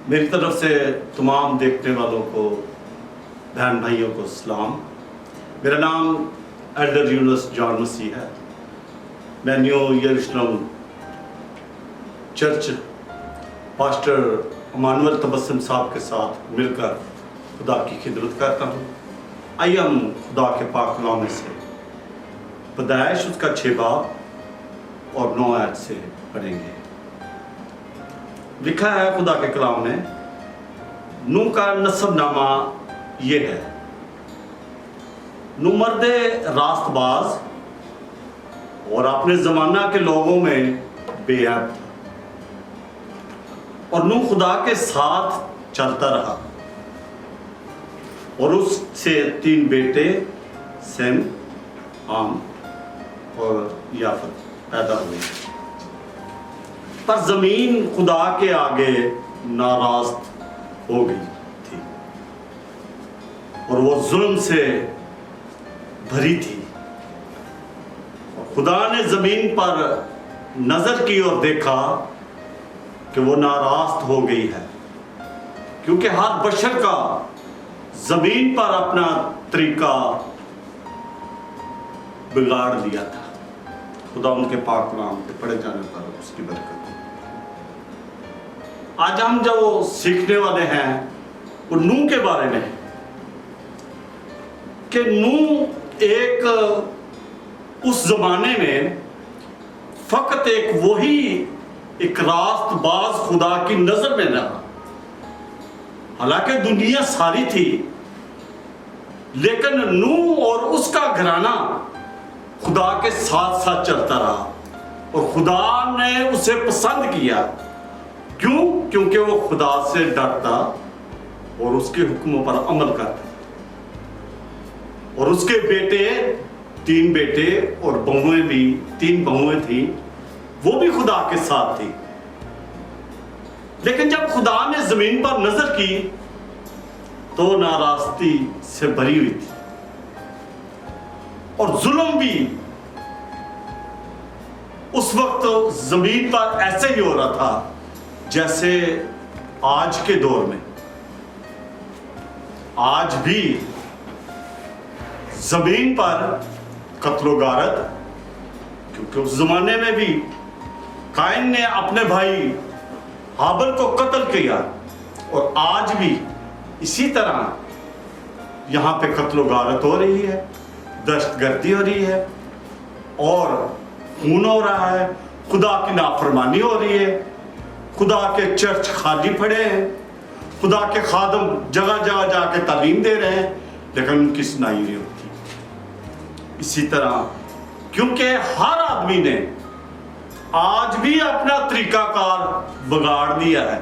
मेरी तरफ से तमाम देखने वालों को, बहन भाइयों को सलाम। मेरा नाम एल्डर यूनुस जॉन मसीह है। मैं न्यू यरूशलेम चर्च पास्टर इमानुएल तबस्सुम साहब के साथ मिलकर खुदा की खिदमत करता हूँ। आइए हम खुदा के पाक कलाम में से पैदाइश उसका 6 बाब और 9 आयत से पढ़ेंगे। लिखा है खुदा के कलाम में, नूह का नसबनामा ये है। नूह मर्दे रास्तबाज और अपने ज़माना के लोगों में बेअब था, और नूह खुदा के साथ चलता रहा और उससे 3 बेटे सेम, आम और याफत पैदा हुए। पर जमीन खुदा के आगे नाराज हो गई थी और वो जुल्म से भरी थी। और खुदा ने जमीन पर नजर की और देखा कि वो नाराज हो गई है, क्योंकि हर बशर का जमीन पर अपना तरीका बिगाड़ लिया था। खुदा उनके पाक कलाम के पढ़े जाने पर उसकी बरकत। आज हम जो सीखने वाले हैं वो नूह के बारे में, कि नूह एक उस जमाने में फकत एक रास्तबाज खुदा की नजर में रहा। हालांकि दुनिया सारी थी, लेकिन नूह और उसका घराना खुदा के साथ साथ चलता रहा और खुदा ने उसे पसंद किया। क्यों? क्योंकि वो खुदा से डरता और उसके हुक्मों पर अमल करता। और उसके बेटे, 3 बेटे और बहुएं भी, 3 बहुएं थी, वो भी खुदा के साथ थी। लेकिन जब खुदा ने जमीन पर नजर की तो नाराजगी से भरी हुई थी और जुल्म भी उस वक्त जमीन पर ऐसे ही हो रहा था जैसे आज के दौर में। आज भी जमीन पर कत्लो गारत, क्योंकि उस जमाने में भी काइन ने अपने भाई हाबिल को कत्ल किया, और आज भी इसी तरह यहां पे कत्लो गारत हो रही है, दहशतगर्दी हो रही है और खून हो रहा है, खुदा की नाफरमानी हो रही है, खुदा के चर्च खाली पड़े हैं, खुदा के खादम जगह जगह जाके तालीम दे रहे हैं, लेकिन उनकी सुनाई नहीं होती। इसी तरह क्योंकि हर आदमी ने आज भी अपना तरीकाकार बिगाड़ दिया है।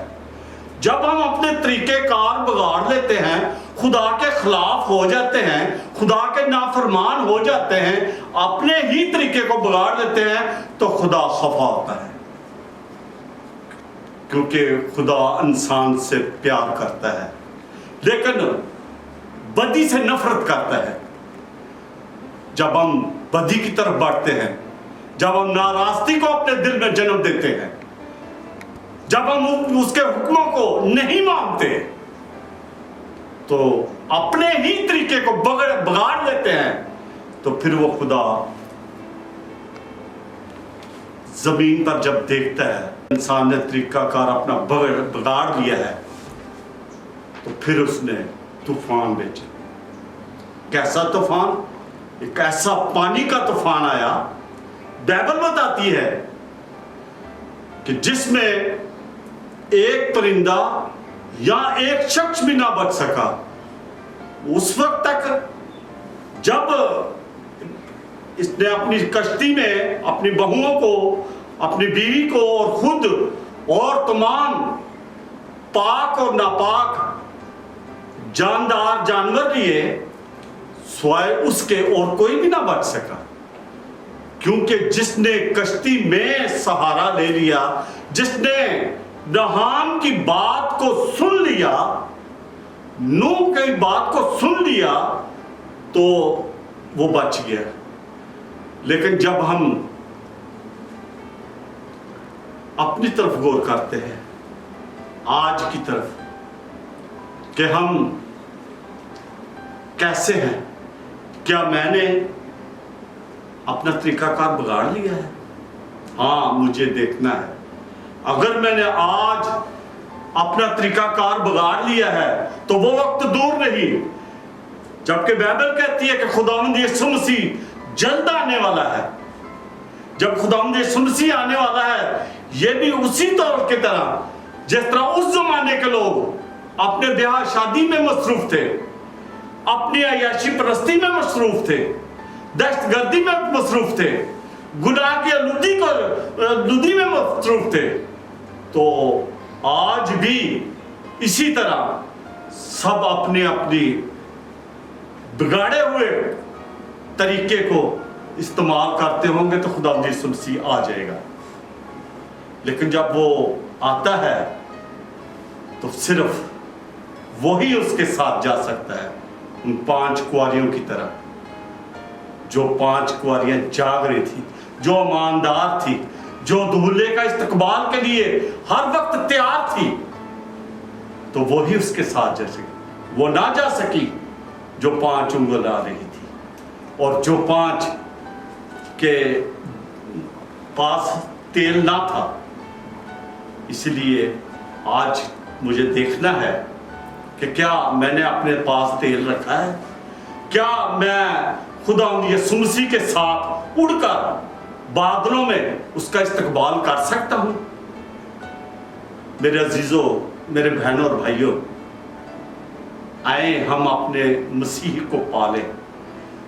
जब हम अपने तरीकेकार बिगाड़ लेते हैं, खुदा के खिलाफ हो जाते हैं, खुदा के नाफरमान हो जाते हैं, अपने ही तरीके को बिगाड़ लेते हैं, तो खुदा खफा होता है, क्योंकि खुदा इंसान से प्यार करता है लेकिन बदी से नफरत करता है। जब हम बदी की तरफ बढ़ते हैं, जब हम नाराजगी को अपने दिल में जन्म देते हैं, जब हम उसके हुक्मों को नहीं मानते, तो अपने ही तरीके को बिगाड़ लेते हैं, तो फिर वो खुदा जमीन पर जब देखता है इंसान ने तरीकाकार अपना बिगाड़ लिया है, तो फिर उसने तूफान भेजा। कैसा तूफान? एक ऐसा पानी का तूफान आया, बाइबल बताती है कि जिसमें एक परिंदा या एक शख्स भी ना बच सका। उस वक्त तक जब इसने अपनी कश्ती में अपनी बहुओं को, अपनी बीवी को और खुद और तमाम पाक और नापाक जानदार जानवर लिए, स्वाय उसके और कोई भी ना बच सका, क्योंकि जिसने कश्ती में सहारा ले लिया, जिसने नहाम की बात को सुन लिया, नूह की बात को सुन लिया, तो वो बच गया। लेकिन जब हम अपनी तरफ गौर करते हैं आज की तरफ कि हम कैसे हैं। क्या मैंने अपना तरीकाकार बिगाड़ लिया है? हाँ, मुझे देखना है। अगर मैंने आज अपना तरीकाकार बिगाड़ लिया है तो वो वक्त दूर नहीं, जबकि बाइबल कहती है कि खुदावंद यीशु मसीह जल्द आने वाला है। जब खुदावंद यीशु मसीह आने वाला है, ये भी उसी तौर की तरह जिस तरह उस जमाने के लोग अपने ब्याह शादी में मसरूफ थे, अपनी अय्याशी परस्ती में मसरूफ थे, दहशतगर्दी में मसरूफ थे, गुनाह की आलूदी में मसरूफ थे, तो आज भी इसी तरह सब अपने अपनी बिगाड़े हुए तरीके को इस्तेमाल करते होंगे तो खुदा यीशु मसीह आ जाएगा। लेकिन जब वो आता है तो सिर्फ वही उसके साथ जा सकता है, उन 5 कुंवारियों की तरह, जो 5 कुंवारियां जाग रही थी, जो ईमानदार थी, जो दूल्हे का इस्तकबाल के लिए हर वक्त तैयार थी, तो वही उसके साथ जा सकी। वो ना जा सकी जो 5 उंगल आ रही थी, और जो 5 के पास तेल ना था। इसलिए आज मुझे देखना है कि क्या मैंने अपने पास तेल रखा है, क्या मैं खुदा यीशु मसीह के साथ उड़कर बादलों में उसका इस्तकबाल कर सकता हूं। मेरे अजीजों, मेरे बहनों और भाइयों, आए हम अपने मसीह को पालें,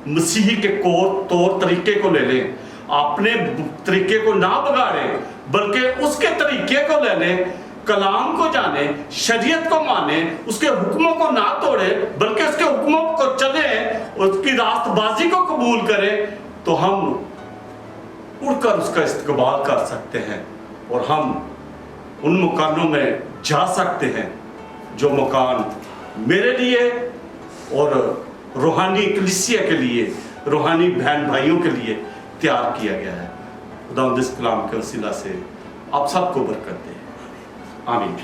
मसीह के तौर तरीके को ले लें, अपने तरीके को ना बिगाड़ें बल्कि उसके तरीके को ले लें, कलाम को जाने, शरीयत को माने, उसके हुक्मों को ना तोड़े बल्कि उसके हुक्मों को चले, उसकी रास्तबाजी को कबूल करें, तो हम उड़कर उसका इस्तकबाल कर सकते हैं और हम उन मकानों में जा सकते हैं जो मकान मेरे लिए और रूहानी कलीसिया के लिए, रूहानी बहन भाइयों के लिए तैयार किया गया है। खुदा इस कलाम के वसीला से आप सबको बरकत दे। आमीन।